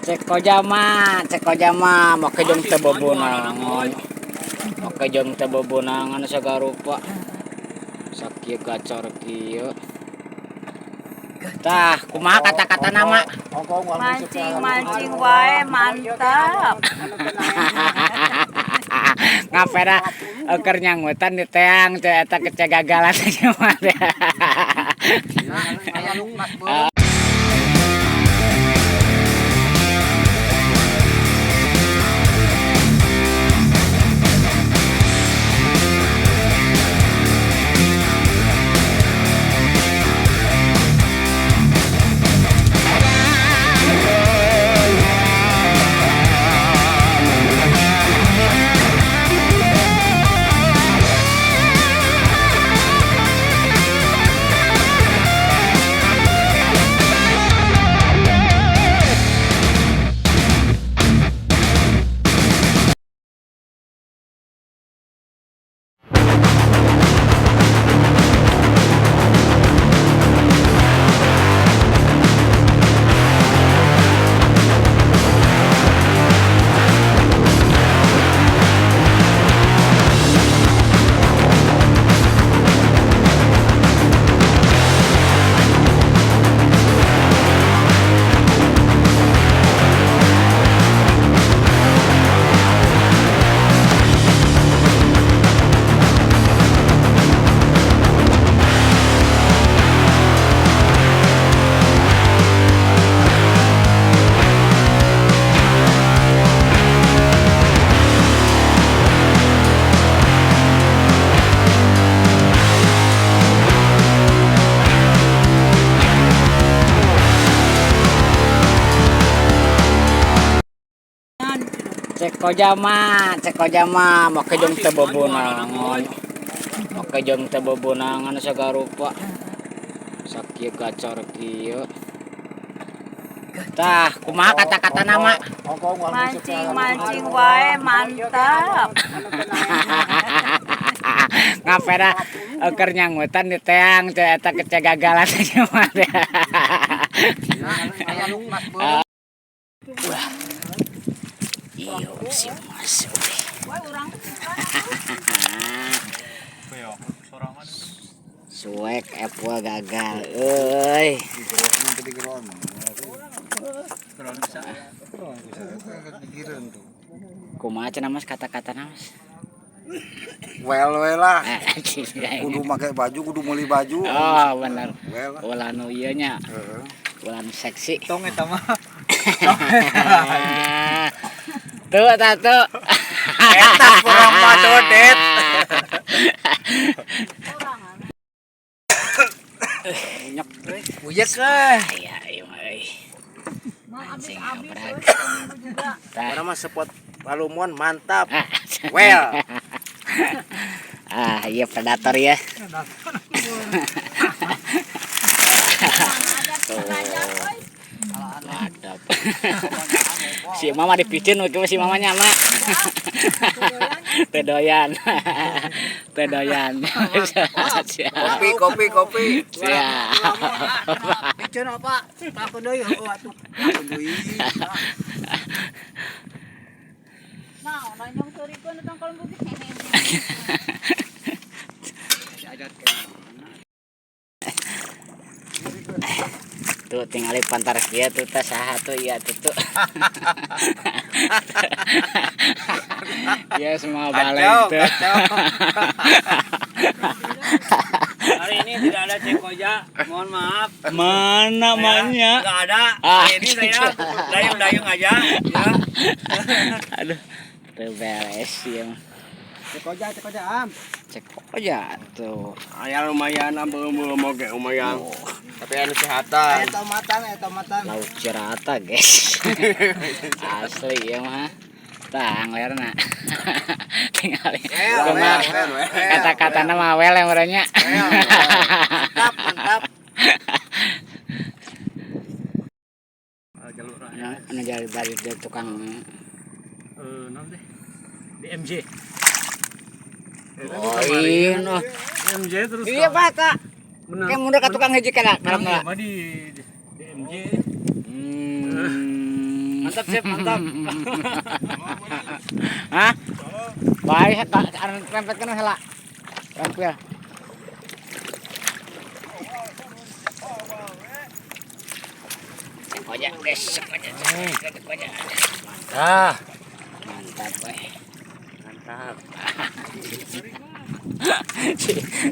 Cek kojama make jeung teu bebunangan. Make jeung teu bebunangan sagarupa. Sakieu gacor kieu. Tah, kumaha kata-kata nama? Mancing wae mantap. Ngapera keur nyangutan di teang teh eta kecegagalan teh mah. Cek kojama make jeung teu bebunangan. Make jeung teu bebunangan sagarupa. Sakieu gacor kieu. Tah, kumaha kata-kata nama? Mancing wae mantap. Ngapera keur nyangutan di teang teh eta kecegagalan teh mah. Iyo si Mas. Suek Apple gagal euy. Kumaha cenah Mas kata-katana Mas? Well lah. Kudu make baju, kudu meuli baju. Oh, bener. Well. Ulah nu ieu nya. Ulah nu seksi. Tong eta mah. Tuh, tuh. Eta kurang madodet. Nyok euy. Buyek euy. Aya ieu mah euy. Mancing abrak. Mana mah spot Palumon mantap. Well. Iya predator ya. Mantap. Si mama dipicin we si mamanya mah. Tedoyan. Kopi. Siap. Picin apa? Takon deui atuh. Takon deui. Nah, nanyong turiko na tangkal mo di. Tuh tinggal pantar kia tuh tas saha tuh iya tuh. Ya semua balai itu. Hari ini tidak ada Cekoja, mohon maaf. Mana namanya? Enggak ada. Hari ini saya dayung-dayung aja. Ya. Aduh, tuh beres ya. Cekoja am. Cekoja tuh. Aya lumayan belum oke lumayan. Tapi anu kesehatan. Tomatan. Lauk cerata guys. Asli ya mah. Tang lerna. Tinggal. Kata-kata nama wel yang orangnya. Mantap. Jalur Anu jadi bari dari tukang naon teh? DMJ. Oh iya noh. DMJ terus. Iya Pak Kak. Kayak mundur ke tukang hiji kana Menang karena. mah di DMJ. Mantap, Chef, mantap. Hah? Baik, rempet kan salah. Rempet. Sekoja, guys, sekoja. Ah, Mantap, weh. mantap.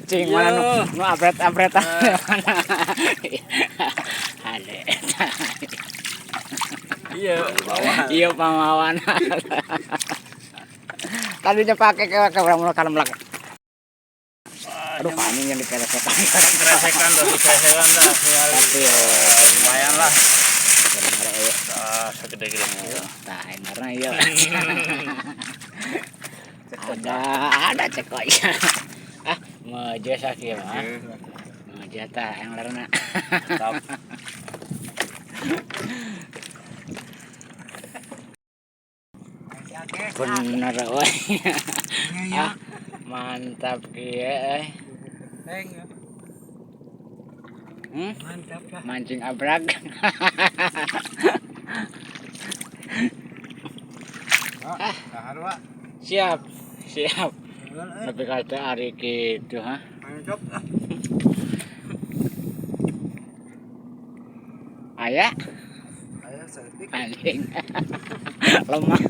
Cing mana nu apret-apret mana. Ada. Iya, Iya pamawan. Tadinya pakai ke orang mulai melak. Aduh, kami yang dikeresekan. Kresekan dah, dikeresekan dah. Tapi Lumayan lah. benar ya. Ah, segede-gede. Tah, karena iya. Ada cekonya. Ah, meja sakit mah. Meja tah yang larna. Mantap. Bener we. Ah, mantap kieu. Mantap lah. Mancing abrag. Dahar Pak. Siap, siap. Tapi kata hari gitu, ha. Mantap lah. Ayah, Ayo setik. anjing. Lemah.